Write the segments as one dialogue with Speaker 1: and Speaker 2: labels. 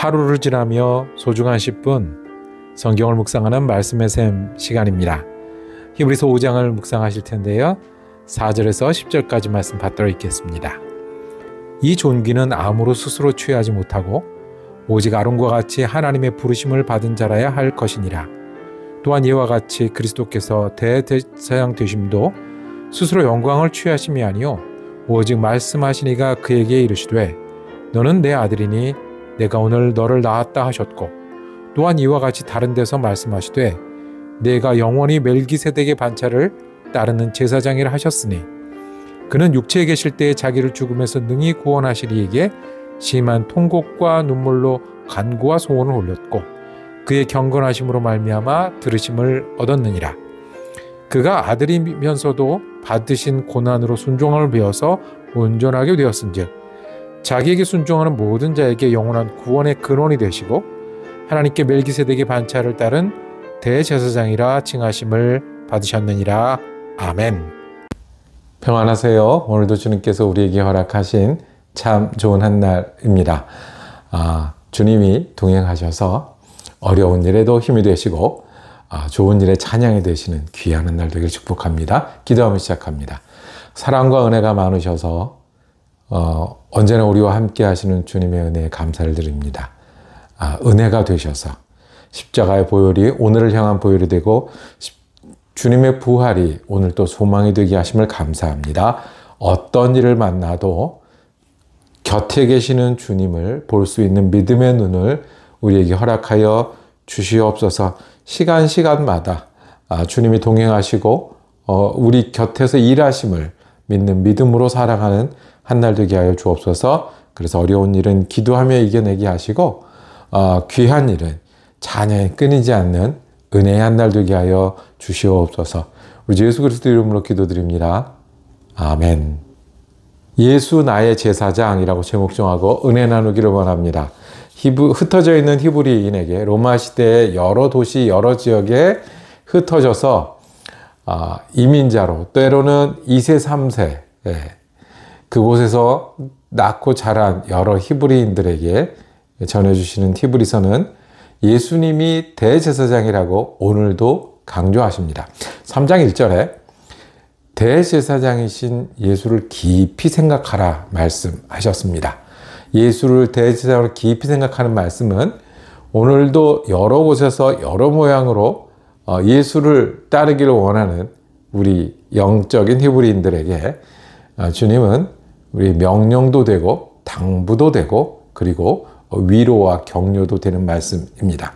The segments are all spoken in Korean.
Speaker 1: 하루를 지나며 소중한 10분 성경을 묵상하는 말씀의 샘 시간입니다. 히브리서 5장을 묵상하실 텐데요. 4절에서 10절까지 말씀 받들어 읽겠습니다. 이 존귀는 아무로 스스로 취하지 못하고 오직 아론과 같이 하나님의 부르심을 받은 자라야 할 것이니라. 또한 이와 같이 그리스도께서 대제사장 되심도 스스로 영광을 취하심이 아니요 오직 말씀하시니가 그에게 이르시되 너는 내 아들이니 내가 오늘 너를 낳았다 하셨고, 또한 이와 같이 다른 데서 말씀하시되 내가 영원히 멜기세덱의 반차를 따르는 제사장이라 하셨으니 그는 육체에 계실 때에 자기를 죽음에서 능히 구원하실 이에게 심한 통곡과 눈물로 간구와 소원을 올렸고 그의 경건하심으로 말미암아 들으심을 얻었느니라. 그가 아들이면서도 받으신 고난으로 순종함을 배워서 온전하게 되었은즉 자기에게 순종하는 모든 자에게 영원한 구원의 근원이 되시고 하나님께 멜기세덱의 반차를 따른 대제사장이라 칭하심을 받으셨느니라. 아멘. 평안하세요. 오늘도 주님께서 우리에게 허락하신 참 좋은 한 날입니다. 주님이 동행하셔서 어려운 일에도 힘이 되시고 좋은 일에 찬양이 되시는 귀한 한 날 되길 축복합니다. 기도하며 시작합니다. 사랑과 은혜가 많으셔서 언제나 우리와 함께 하시는 주님의 은혜에 감사를 드립니다. 은혜가 되셔서 십자가의 보혈이 오늘을 향한 보혈이 되고 주님의 부활이 오늘 또 소망이 되게 하심을 감사합니다. 어떤 일을 만나도 곁에 계시는 주님을 볼 수 있는 믿음의 눈을 우리에게 허락하여 주시옵소서. 시간마다 주님이 동행하시고 우리 곁에서 일하심을 믿는 믿음으로 살아가는 한 날 되게 하여 주옵소서. 그래서 어려운 일은 기도하며 이겨내게 하시고 귀한 일은 찬양이 끊이지 않는 은혜의 한 날 되게 하여 주시옵소서. 우리 예수 그리스도 이름으로 기도드립니다. 아멘. 예수 나의 제사장이라고 제목 정하고 은혜 나누기를 원합니다. 흩어져 있는 히브리인에게 로마 시대의 여러 도시 여러 지역에 흩어져서 이민자로 때로는 2세 3세 그곳에서 낳고 자란 여러 히브리인들에게 전해주시는 히브리서는 예수님이 대제사장이라고 오늘도 강조하십니다. 3장 1절에 대제사장이신 예수를 깊이 생각하라 말씀하셨습니다. 예수를 대제사장으로 깊이 생각하는 말씀은 오늘도 여러 곳에서 여러 모양으로 예수를 따르기를 원하는 우리 영적인 히브리인들에게 주님은 우리 명령도 되고 당부도 되고 그리고 위로와 격려도 되는 말씀입니다.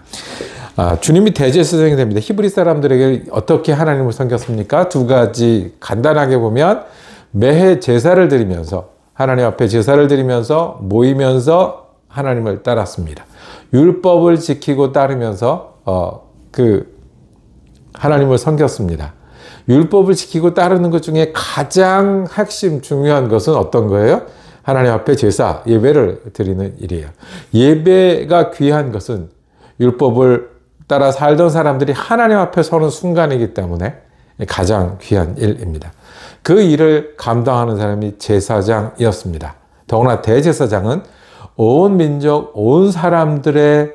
Speaker 1: 주님이 대제사장이 됩니다. 히브리 사람들에게 어떻게 하나님을 섬겼습니까? 두 가지 간단하게 보면 매해 제사를 드리면서 하나님 앞에 제사를 드리면서 모이면서 하나님을 따랐습니다. 율법을 지키고 따르면서 하나님을 섬겼습니다. 율법을 지키고 따르는 것 중에 가장 핵심 중요한 것은 어떤 거예요? 하나님 앞에 제사, 예배를 드리는 일이에요. 예배가 귀한 것은 율법을 따라 살던 사람들이 하나님 앞에 서는 순간이기 때문에 가장 귀한 일입니다. 그 일을 감당하는 사람이 제사장이었습니다. 더구나 대제사장은 온 민족, 온 사람들의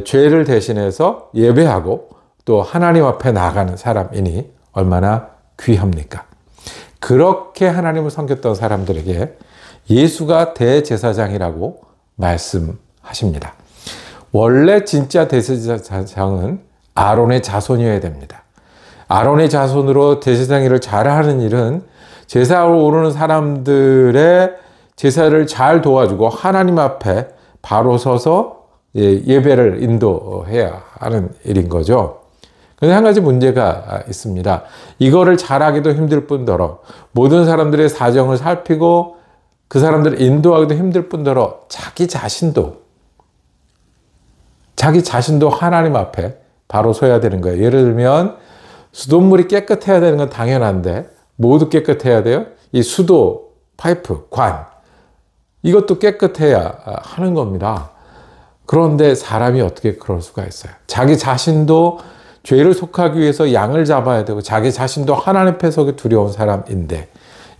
Speaker 1: 죄를 대신해서 예배하고 또 하나님 앞에 나아가는 사람이니 얼마나 귀합니까? 그렇게 하나님을 섬겼던 사람들에게 예수가 대제사장이라고 말씀하십니다. 원래 진짜 대제사장은 아론의 자손이어야 됩니다. 아론의 자손으로 대제사장 일을 잘하는 일은 제사로 오르는 사람들의 제사를 잘 도와주고 하나님 앞에 바로 서서 예배를 인도해야 하는 일인 거죠. 그런데 한 가지 문제가 있습니다. 이거를 잘하기도 힘들 뿐더러 모든 사람들의 사정을 살피고 그 사람들을 인도하기도 힘들 뿐더러 자기 자신도 하나님 앞에 바로 서야 되는 거예요. 예를 들면 수돗물이 깨끗해야 되는 건 당연한데 모두 깨끗해야 돼요? 이 수도, 파이프, 관 이것도 깨끗해야 하는 겁니다. 그런데 사람이 어떻게 그럴 수가 있어요? 자기 자신도 죄를 속하기 위해서 양을 잡아야 되고 자기 자신도 하나님 앞에 서기 두려운 사람인데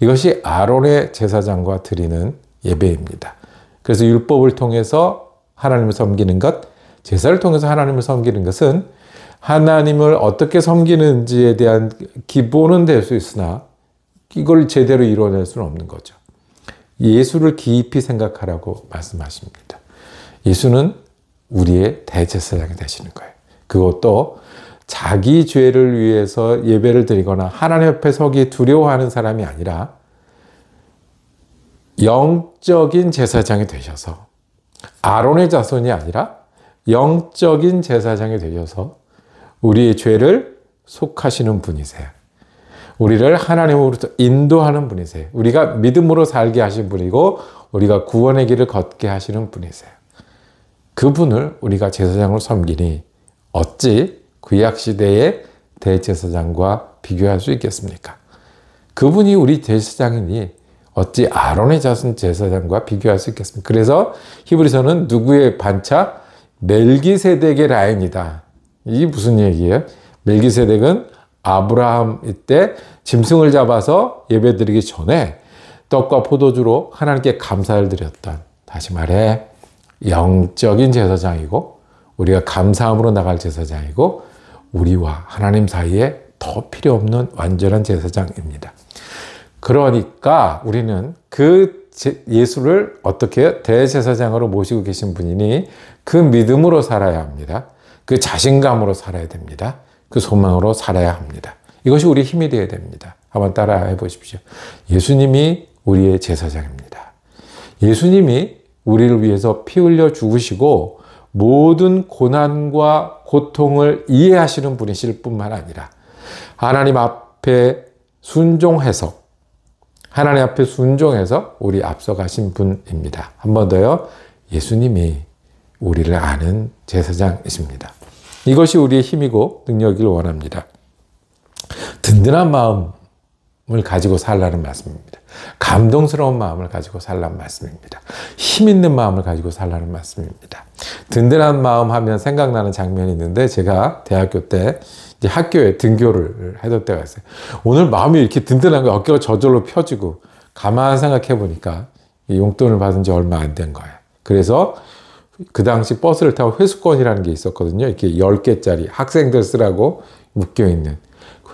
Speaker 1: 이것이 아론의 제사장과 드리는 예배입니다. 그래서 율법을 통해서 하나님을 섬기는 것, 제사를 통해서 하나님을 섬기는 것은 하나님을 어떻게 섬기는지에 대한 기본은 될 수 있으나 이걸 제대로 이루어낼 수는 없는 거죠. 예수를 깊이 생각하라고 말씀하십니다. 예수는 우리의 대제사장이 되시는 거예요. 그것도 자기 죄를 위해서 예배를 드리거나 하나님 앞에 서기 두려워하는 사람이 아니라 영적인 제사장이 되셔서, 아론의 자손이 아니라 영적인 제사장이 되셔서 우리의 죄를 속하시는 분이세요. 우리를 하나님으로부터 인도하는 분이세요. 우리가 믿음으로 살게 하신 분이고 우리가 구원의 길을 걷게 하시는 분이세요. 그분을 우리가 제사장으로 섬기니 어찌 구약시대의 대제사장과 비교할 수 있겠습니까? 그분이 우리 제사장이니 어찌 아론의 자손 제사장과 비교할 수 있겠습니까? 그래서 히브리서는 누구의 반차? 멜기세덱의 라인이다. 이게 무슨 얘기예요? 멜기세덱은 아브라함 이때 짐승을 잡아서 예배드리기 전에 떡과 포도주로 하나님께 감사를 드렸던, 다시 말해 영적인 제사장이고 우리가 감사함으로 나갈 제사장이고 우리와 하나님 사이에 더 필요 없는 완전한 제사장입니다. 그러니까 우리는 그 예수를 어떻게 대제사장으로 모시고 계신 분이니 그 믿음으로 살아야 합니다. 그 자신감으로 살아야 됩니다. 그 소망으로 살아야 합니다. 이것이 우리의 힘이 되어야 됩니다. 한번 따라해 보십시오. 예수님이 우리의 제사장입니다. 예수님이 우리를 위해서 피 흘려 죽으시고 모든 고난과 고통을 이해하시는 분이실 뿐만 아니라 하나님 앞에 순종해서 우리 앞서가신 분입니다. 한 번 더요. 예수님이 우리를 아는 제사장이십니다. 이것이 우리의 힘이고 능력이길 원합니다. 든든한 마음을 가지고 살라는 말씀입니다. 감동스러운 마음을 가지고 살라는 말씀입니다. 힘 있는 마음을 가지고 살라는 말씀입니다. 든든한 마음 하면 생각나는 장면이 있는데, 제가 대학교 때 이제 학교에 등교를 해뒀 때가 있어요. 오늘 마음이 이렇게 든든한 거, 어깨가 저절로 펴지고, 가만 생각해 보니까 용돈을 받은 지 얼마 안 된 거예요. 그래서 그 당시 버스를 타고 회수권이라는 게 있었거든요. 이렇게 10개짜리 학생들 쓰라고 묶여있는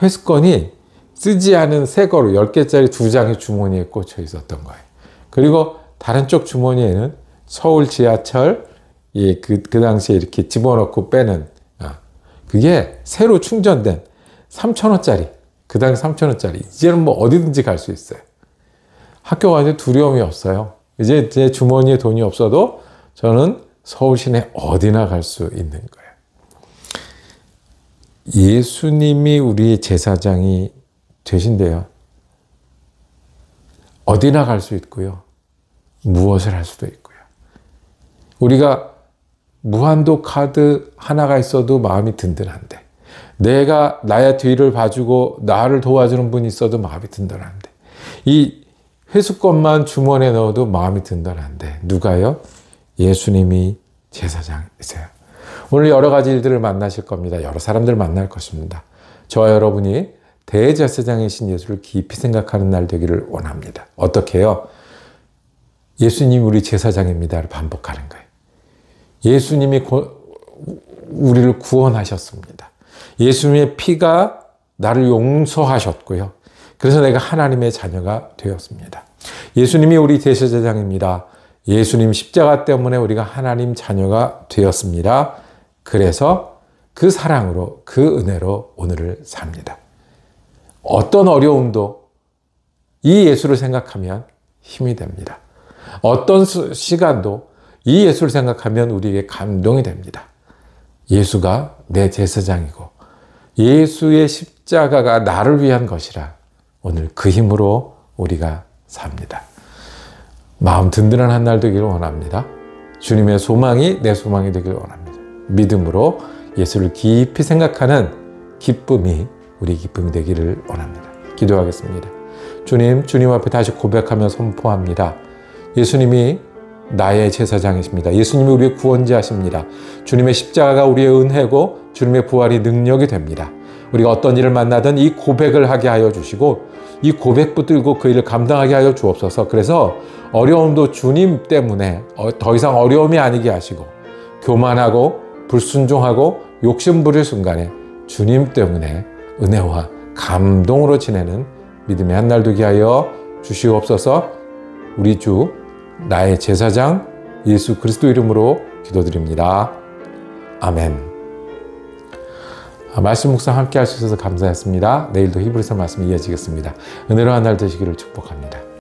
Speaker 1: 회수권이 쓰지 않은 새 거로 10개짜리 2장이 주머니에 꽂혀 있었던 거예요. 그리고 다른 쪽 주머니에는 서울 지하철, 그 당시에 이렇게 집어넣고 빼는, 그게 새로 충전된 3,000원짜리, 그 당시 3,000원짜리. 이제는 뭐 어디든지 갈 수 있어요. 학교 가는데 두려움이 없어요. 이제 제 주머니에 돈이 없어도 저는 서울 시내 어디나 갈 수 있는 거예요. 예수님이 우리의 제사장이 되신대요. 어디나 갈 수 있고요. 무엇을 할 수도 있고요. 우리가 무한도 카드 하나가 있어도 마음이 든든한데, 내가 나의 뒤를 봐주고 나를 도와주는 분이 있어도 마음이 든든한데, 이 회수권만 주머니에 넣어도 마음이 든든한데, 누가요? 예수님이 제사장이세요. 오늘 여러 가지 일들을 만나실 겁니다. 여러 사람들 만날 것입니다. 저와 여러분이 대제사장이신 예수를 깊이 생각하는 날 되기를 원합니다. 어떻게 해요? 예수님이 우리 제사장입니다를 반복하는 거예요. 예수님이 우리를 구원하셨습니다. 예수님의 피가 나를 용서하셨고요. 그래서 내가 하나님의 자녀가 되었습니다. 예수님이 우리 대제사장입니다. 예수님 십자가 때문에 우리가 하나님 자녀가 되었습니다. 그래서 그 사랑으로, 그 은혜로 오늘을 삽니다. 어떤 어려움도 이 예수를 생각하면 힘이 됩니다. 어떤 시간도 이 예수를 생각하면 우리에게 감동이 됩니다. 예수가 내 제사장이고 예수의 십자가가 나를 위한 것이라 오늘 그 힘으로 우리가 삽니다. 마음 든든한 한 날 되기를 원합니다. 주님의 소망이 내 소망이 되기를 원합니다. 믿음으로 예수를 깊이 생각하는 기쁨이 우리 기쁨이 되기를 원합니다. 기도하겠습니다. 주님 앞에 다시 고백하며 선포합니다. 예수님이 나의 제사장이십니다. 예수님이 우리의 구원자십니다. 주님의 십자가가 우리의 은혜고 주님의 부활이 능력이 됩니다. 우리가 어떤 일을 만나든 이 고백을 하게 하여 주시고 이 고백 붙들고 그 일을 감당하게 하여 주옵소서. 그래서 어려움도 주님 때문에 더 이상 어려움이 아니게 하시고 교만하고 불순종하고 욕심 부릴 순간에 주님 때문에 은혜와 감동으로 지내는 믿음의 한 날 되게 하여 주시옵소서. 우리 주 나의 제사장 예수 그리스도 이름으로 기도드립니다. 아멘. 말씀 묵상 함께 할 수 있어서 감사했습니다. 내일도 히브리서 말씀 이어지겠습니다. 은혜로운 한 날 되시기를 축복합니다.